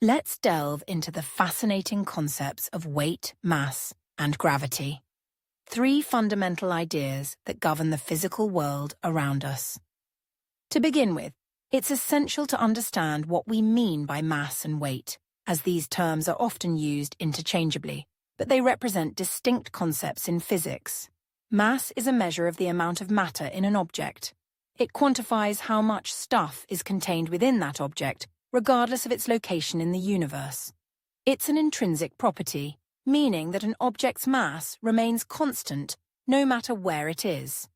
Let's delve into the fascinating concepts of weight, mass, and gravity. Three fundamental ideas that govern the physical world around us. To begin with, it's essential to understand what we mean by mass and weight, as these terms are often used interchangeably, but they represent distinct concepts in physics. Mass is a measure of the amount of matter in an object. It quantifies how much stuff is contained within that object, regardless of its location in the universe. It's an intrinsic property, meaning that an object's mass remains constant no matter where it is.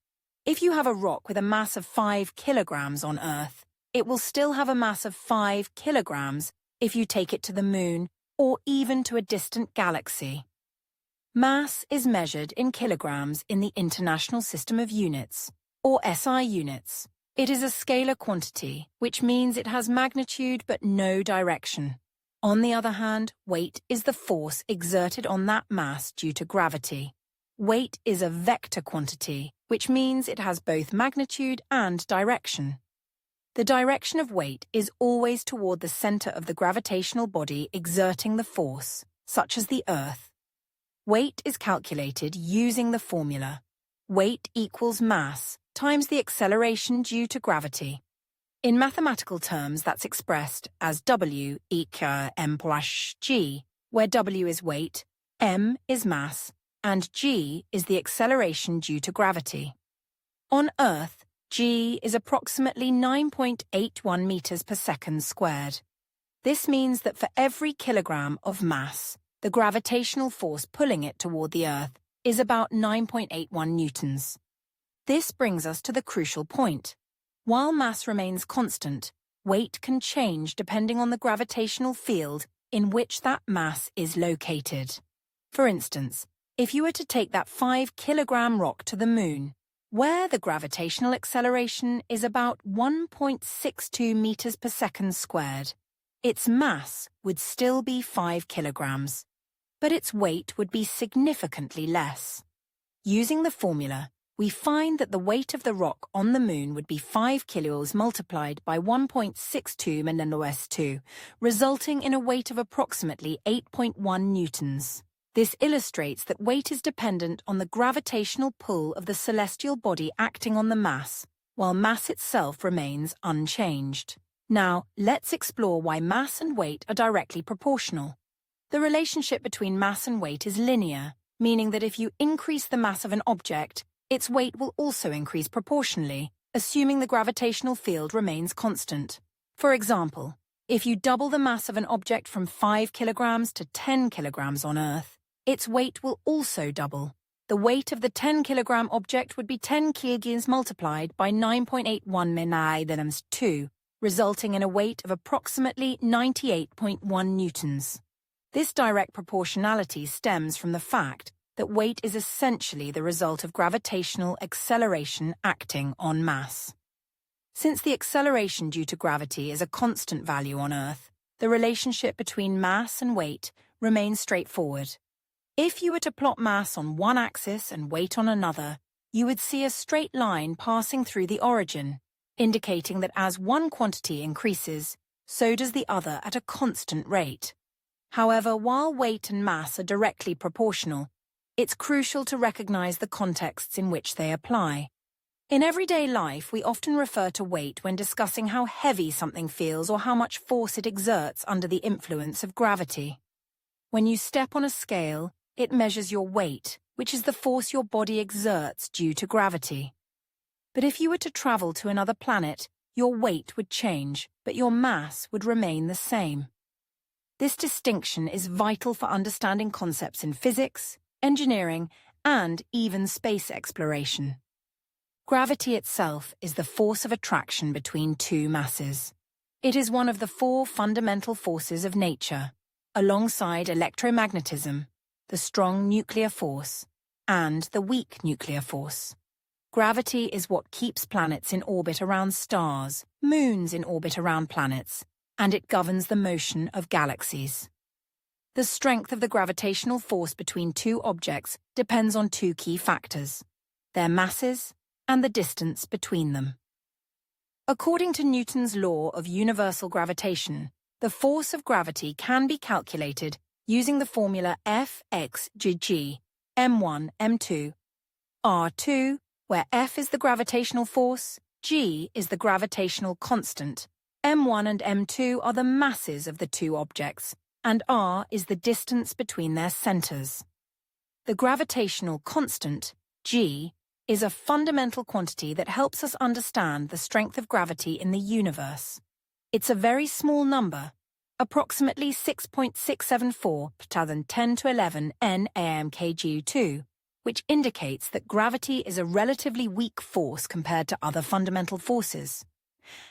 If you have a rock with a mass of 5 kilograms on Earth, it will still have a mass of 5 kilograms if you take it to the moon or even to a distant galaxy. Mass is measured in kilograms in the International System of Units, or SI units. It is a scalar quantity, which means it has magnitude but no direction. On the other hand, weight is the force exerted on that mass due to gravity. Weight is a vector quantity, which means it has both magnitude and direction. The direction of weight is always toward the center of the gravitational body exerting the force, such as the Earth. Weight is calculated using the formula weight equals mass times the acceleration due to gravity. In mathematical terms, that's expressed as W equals m plus g, where W is weight, m is mass, and g is the acceleration due to gravity. On Earth, g is approximately 9.81 meters per second squared. This means that for every kilogram of mass, the gravitational force pulling it toward the Earth is about 9.81 newtons. This brings us to the crucial point. While mass remains constant, weight can change depending on the gravitational field in which that mass is located. For instance, if you were to take that 5-kilogram rock to the moon, where the gravitational acceleration is about 1.62 meters per second squared, its mass would still be 5 kilograms, but its weight would be significantly less. Using the formula, we find that the weight of the rock on the moon would be 5 kilos multiplied by 1.62 2, resulting in a weight of approximately 8.1 newtons. This illustrates that weight is dependent on the gravitational pull of the celestial body acting on the mass, while mass itself remains unchanged. Now, let's explore why mass and weight are directly proportional. The relationship between mass and weight is linear, meaning that if you increase the mass of an object, its weight will also increase proportionally, assuming the gravitational field remains constant. For example, if you double the mass of an object from 5 kilograms to 10 kilograms on Earth, its weight will also double. The weight of the 10-kilogram object would be 10 kilograms multiplied by 9.81 2, resulting in a weight of approximately 98.1 newtons. This direct proportionality stems from the fact that weight is essentially the result of gravitational acceleration acting on mass. Since the acceleration due to gravity is a constant value on Earth, the relationship between mass and weight remains straightforward. If you were to plot mass on one axis and weight on another, you would see a straight line passing through the origin, indicating that as one quantity increases, so does the other at a constant rate. However, while weight and mass are directly proportional, it's crucial to recognize the contexts in which they apply. In everyday life, we often refer to weight when discussing how heavy something feels or how much force it exerts under the influence of gravity. When you step on a scale, it measures your weight, which is the force your body exerts due to gravity. But if you were to travel to another planet, your weight would change, but your mass would remain the same. This distinction is vital for understanding concepts in physics, engineering, and even space exploration. Gravity itself is the force of attraction between two masses. It is one of the 4 fundamental forces of nature, alongside electromagnetism, the strong nuclear force, and the weak nuclear force. Gravity is what keeps planets in orbit around stars, moons in orbit around planets, and it governs the motion of galaxies. The strength of the gravitational force between two objects depends on 2 key factors: their masses and the distance between them. According to Newton's law of universal gravitation, the force of gravity can be calculated using the formula F(x)g, m1, m2, r2, where F is the gravitational force, g is the gravitational constant, m1 and m2 are the masses of the two objects, and r is the distance between their centers. The gravitational constant, g, is a fundamental quantity that helps us understand the strength of gravity in the universe. It's a very small number, approximately 6.674 × 10⁻11 N-AMKG2, which indicates that gravity is a relatively weak force compared to other fundamental forces.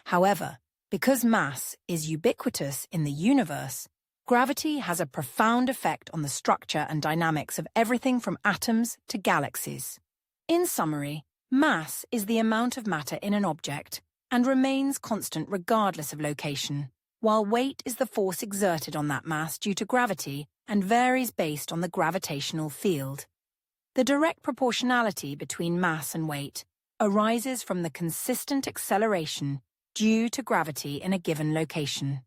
However, because mass is ubiquitous in the universe, gravity has a profound effect on the structure and dynamics of everything from atoms to galaxies. In summary, mass is the amount of matter in an object and remains constant regardless of location, while weight is the force exerted on that mass due to gravity and varies based on the gravitational field. The direct proportionality between mass and weight arises from the consistent acceleration due to gravity in a given location.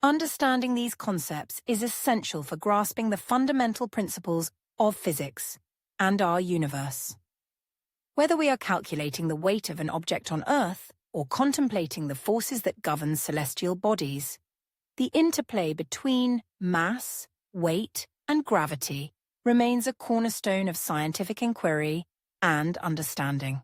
Understanding these concepts is essential for grasping the fundamental principles of physics and our universe. Whether we are calculating the weight of an object on Earth or contemplating the forces that govern celestial bodies, the interplay between mass, weight, and gravity remains a cornerstone of scientific inquiry and understanding.